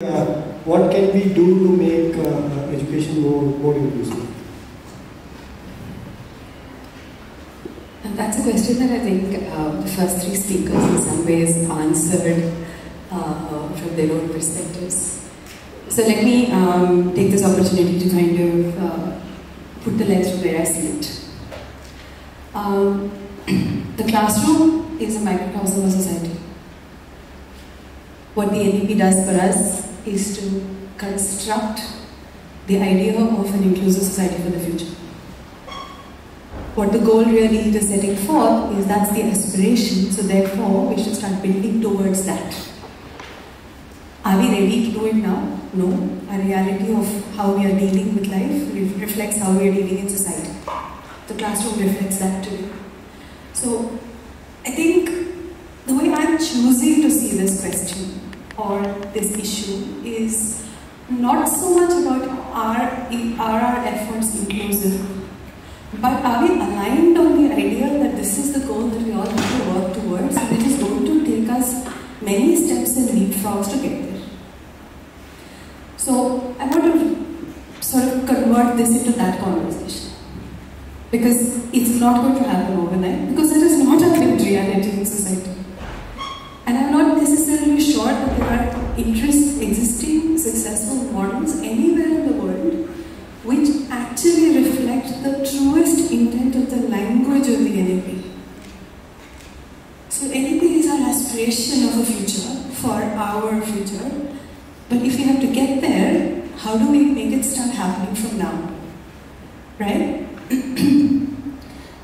What can we do to make education more inclusive? And that's a question that I think the first three speakers in some ways answered from their own perspectives. So let me take this opportunity to kind of put the lens from where I see it. The classroom is a microcosm of society. What the NEP does for us is to construct the idea of an inclusive society for the future. What the goal really is setting forth is that's the aspiration, so therefore we should start building towards that. Are we ready to do it now? No. Our reality of how we are dealing with life reflects how we are dealing in society. The classroom reflects that too. So I think the way I'm choosing to see this question or this issue is not so much about are our efforts inclusive, but are we aligned on the idea that this is the goal that we all have to work towards, and it is going to take us many steps and leapfrogs to get there. So I want to sort of convert this into that conversation, because it's not going to happen overnight, because that is not a lived reality in society. And I'm not necessarily sure that there are existing successful models anywhere in the world which actually reflect the truest intent of the language of the NEP. So NEP is our aspiration of a future, for our future. But if we have to get there, how do we make it start happening from now? Right?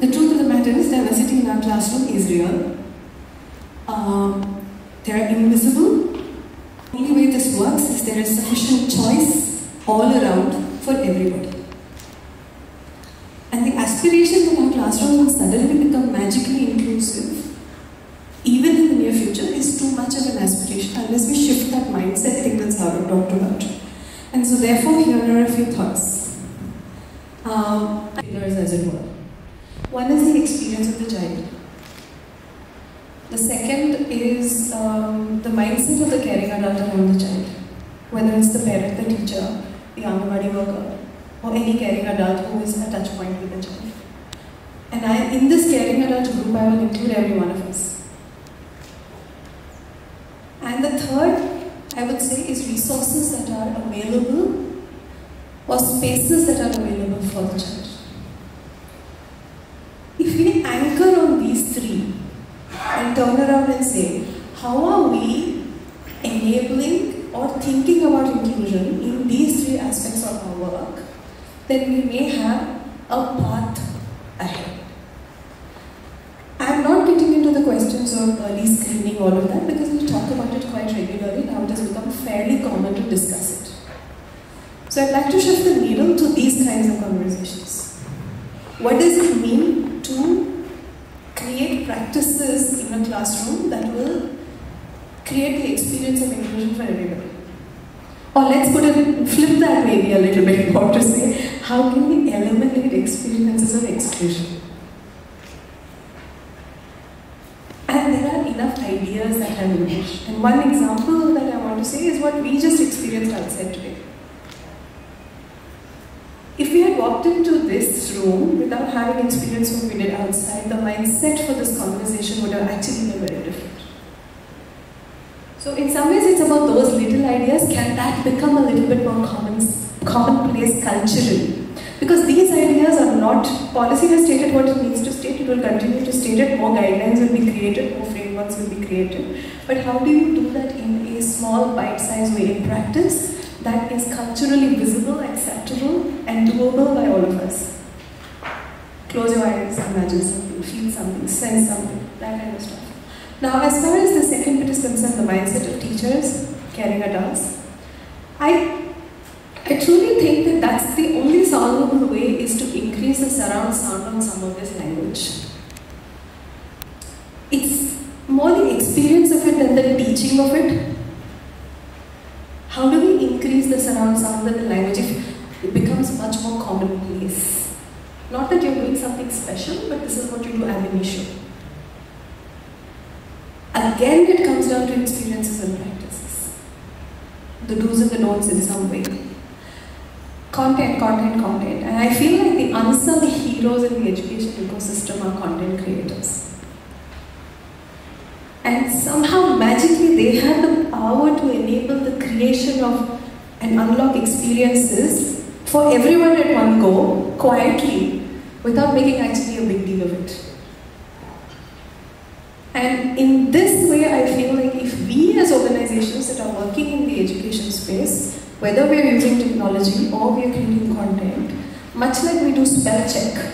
The truth of the matter is diversity in our classroom is real. They are invisible. The only way this works is there is sufficient choice all around for everybody. And the aspiration that our classroom will suddenly become magically inclusive, even in the near future, is too much of an aspiration. Unless we shift that mindset, I think that's how we talked about. And so therefore, here are a few thoughts. Pillars, as it were. One is the experience of the child. The second is the mindset of the caring adult around the child. Whether it's the parent, the teacher, the Anganwadi worker, or any caring adult who is a touch point with the child. And in this caring adult group, I will include every one of us. And the third, I would say, is resources that are available or spaces that are available for the child. If we anchor on these three and turn around and say, how are we enabling or thinking about inclusion in these three aspects of our work, then we may have a path ahead. I'm not getting into the questions of early screening, all of that, because we talk about it quite regularly. Now it has become fairly common to discuss it. So I'd like to shift the needle to these kinds of conversations. What does it mean to create practices in a classroom that will create the experience of inclusion for everybody? Or let's flip that maybe a little bit more to say, how can we eliminate experiences of exclusion? And there are enough ideas that have emerged. And one example that I want to say is what we just experienced outside today. If we had walked into this room without having experienced what we did outside, the mindset for this conversation would have actually been very different. So in some ways it's about those little ideas. Can that become a little bit more commonplace culturally? Because these ideas are not, policy has stated what it needs to state, it will continue to state it, more guidelines will be created, more frameworks will be created. But how do you do that in a small bite-sized way in practice that is culturally visible, acceptable, and doable by all of us? Close your eyes, imagine something, feel something, sense something, that kind of stuff. Now, as far as the second bit is concerned, the mindset of teachers, caring adults, I truly think that that's the only solvable way is to increase the surround sound on some of this language. It's more the experience of it than the teaching of it. How do we increase the surround sound in the language if it becomes much more commonplace? Not that you're doing something special, but this is what you do ab initio. Again, it comes down to experiences and practices. the do's and the don'ts in some way. Content, content, content. And I feel like the unsung heroes in the education ecosystem are content creators. And somehow magically they have the power to enable the creation of and unlock experiences for everyone at one go, quietly, without making actually a big deal of it. And in this way, I feel like if we as organizations that are working in the education space, whether we are using technology or we are creating content, much like we do spell check,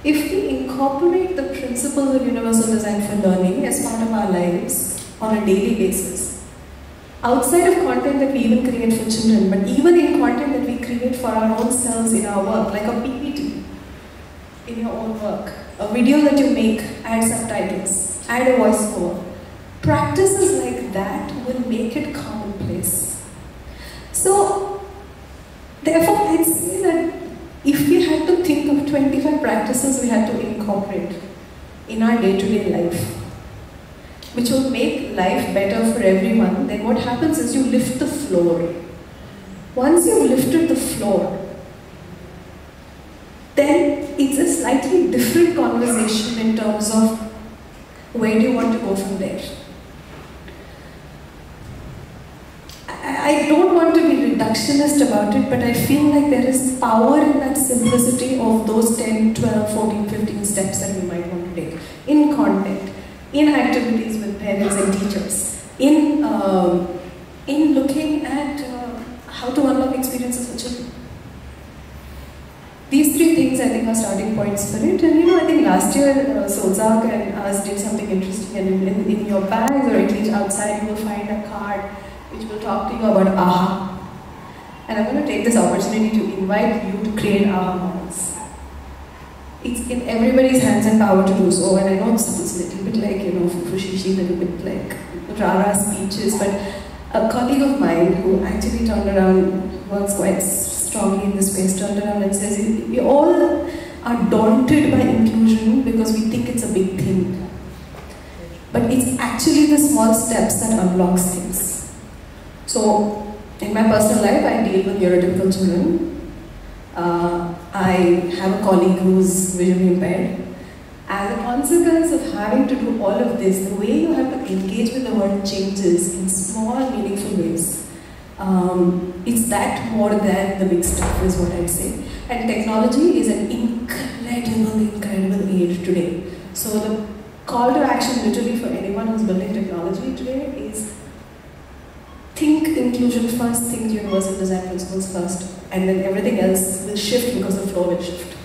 if we incorporate the principles of universal design for learning as part of our lives on a daily basis, outside of content that we even create for children, but even in content that we create for our own selves in our work, like a PPT in your own work, a video that you make, add subtitles, add a voiceover, practices like that will make it commonplace. So, therefore, I'd say that if we had to think of 25 practices we had to incorporate in our day-to-day life, which will make life better for everyone, then what happens is you lift the floor. Once you've lifted the floor, then it's a slightly different conversation in terms of where do you want to go from there. I don't want to be reductionist about it, but I feel like there is power in that simplicity of those 10, 12, 14, 15 steps that we might want to take in content, in activities with parents and teachers, in looking at how to unlock experiences for children. These three things I think are starting points for it. And I think last year Solzak and us did something interesting, and in your bags or at least outside you will find a card which will talk to you about AHA. And I'm going to take this opportunity to invite you to create AHA moments. It's in everybody's hands and power to do so, and I know it sounds a little bit like, fushishi, a little bit like rara speeches, but a colleague of mine who actually turned around, works quite strongly in this space, turned around and says, we all are daunted by inclusion because we think it's a big thing. But it's actually the small steps that unlocks things. So, in my personal life, I deal with neurotypical children. I have a colleague who's visually impaired. As a consequence of having to do all of this, the way you have to engage with the world changes in small, meaningful ways. It's that more than the big stuff is what I'd say. And technology is an incredible aid today. So the call to action literally for anyone who's building technology today is think inclusion first, think universal design principles first, and then everything else will shift because the flow will shift.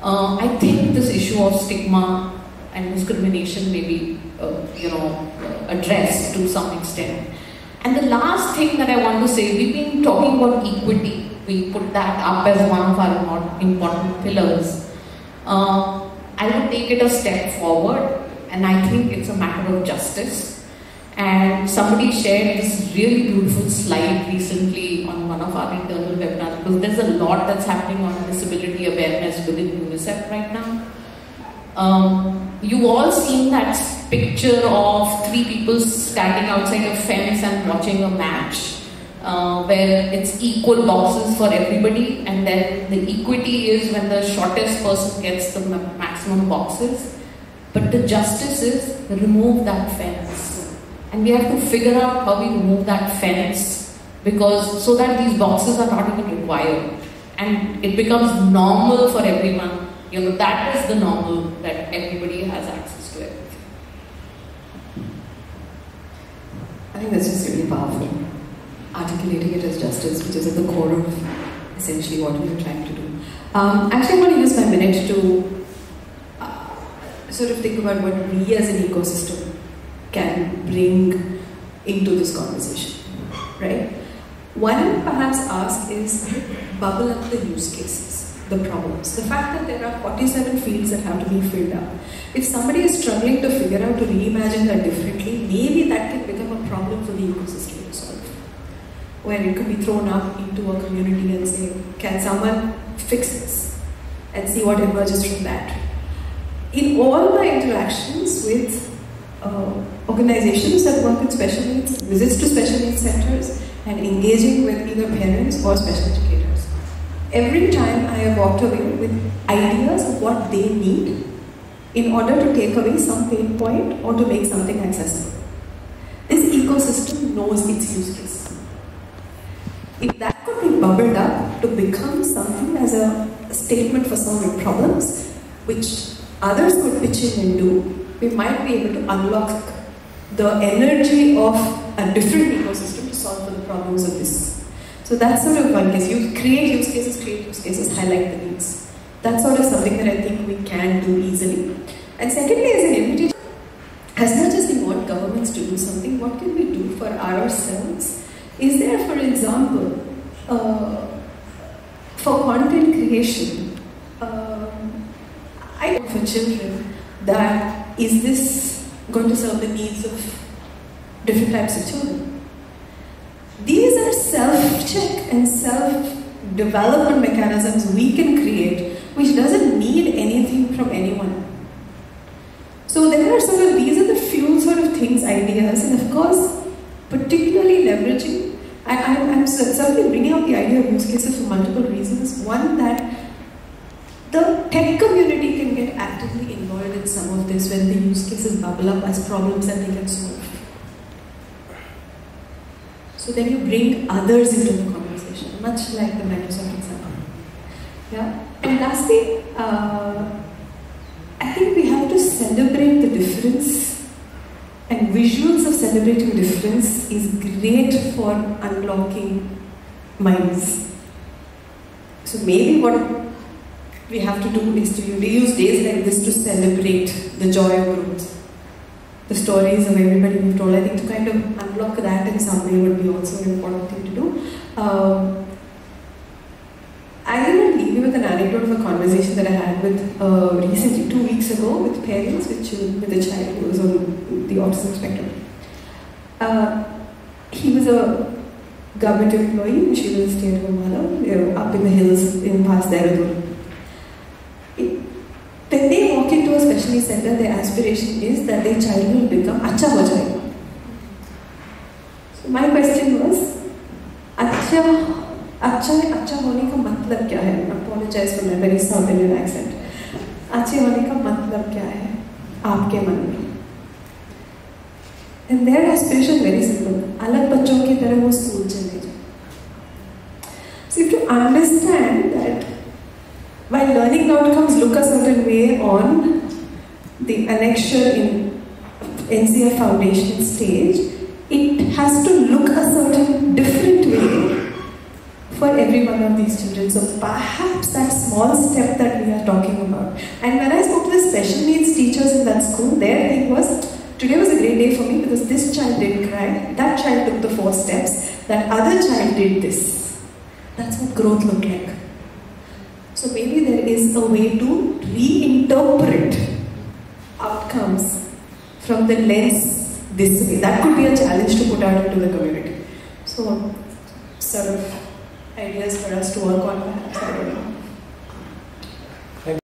I think this issue of stigma and discrimination may be, addressed to some extent. And the last thing that I want to say, we've been talking about equity. We put that up as one of our important pillars. I would take it a step forward, and I think it's a matter of justice. And somebody shared this really beautiful slide recently on one of our internal webinars, because there's a lot that's happening on disability awareness within UNICEF right now. You've all seen that picture of 3 people standing outside a fence and watching a match, where it's equal boxes for everybody, and then the equity is when the shortest person gets the maximum boxes. But the justice is remove that fence. And we have to figure out how we remove that fence, because so that these boxes are not even required. And it becomes normal for everyone. That is the normal, that everybody has access to everything. I think that's just really powerful. Articulating it as justice, which is at the core of essentially what we are trying to do. Actually, I want to use my minute to sort of think about what we as an ecosystem can bring into this conversation, right? One perhaps ask is bubble up the use cases, the problems. The fact that there are 47 fields that have to be filled up. If somebody is struggling to figure out to reimagine that differently, maybe that can become a problem for the ecosystem to solve. Where it could be thrown up into a community and say, can someone fix this? And see what emerges from that. In all my interactions with organizations that work with special needs, visits to special needs centers, and engaging with either parents or special educators. Every time I have walked away with ideas of what they need in order to take away some pain point or to make something accessible. This ecosystem knows its use case. If that could be bubbled up to become something as a statement for solving problems, which others could pitch in and do, we might be able to unlock the energy of a different ecosystem to solve for the problems of this. So that's sort of one case. You create use cases, highlight the needs. That's sort of something that I think we can do easily. And secondly, as an invitation, as much as we want governments to do something, what can we do for ourselves? Is there, for example, for content creation, for children, that is this going to serve the needs of different types of children? These are self-check and self-development mechanisms we can create, which doesn't need anything from anyone. So there are these are the few sort of things, ideas, and of course, particularly leveraging, I'm certainly bringing up the idea of use cases for multiple reasons. One, that the tech community can get actively involved in some of this when the use cases bubble up as problems that they can solve. So then you bring others into the conversation, much like the Microsoft example. Yeah. And lastly, I think we have to celebrate the difference, and visuals of celebrating difference is great for unlocking minds. So maybe what we have to do is to use days like this to celebrate the joy of growth. The stories of everybody we've told, I think to kind of unlock that in some way would be also an important thing to do. I will leave you with an anecdote of a conversation that I had with recently, 2 weeks ago, with parents with a child who was on the autism spectrum. He was a government employee and she was a stay-at-home mother, up in the hills in past Dehradun. When they walk into a special needs center, their aspiration is that their child will become acha ho jayega. So my question was, अच्छा होने का मतलब क्या है? I apologize for my very South Indian accent. अच्छे होने का मतलब क्या है आपके मन में? And their aspiration is very simple. अलग बच्चों की तरह वो स्कूल चले जाए. So you have to understand that while learning outcomes look a certain way on the annexure in NCF Foundation stage, it has to look a certain different way for every one of these children. So perhaps that small step that we are talking about. And when I spoke to the special needs teachers in that school, their thing was, today was a great day for me because this child didn't cry, that child took the 4 steps, that other child did this. That's what growth looked like. So maybe there is a way to reinterpret outcomes from the lens this way. That could be a challenge to put out into the community. So, sort of ideas for us to work on perhaps, I don't know.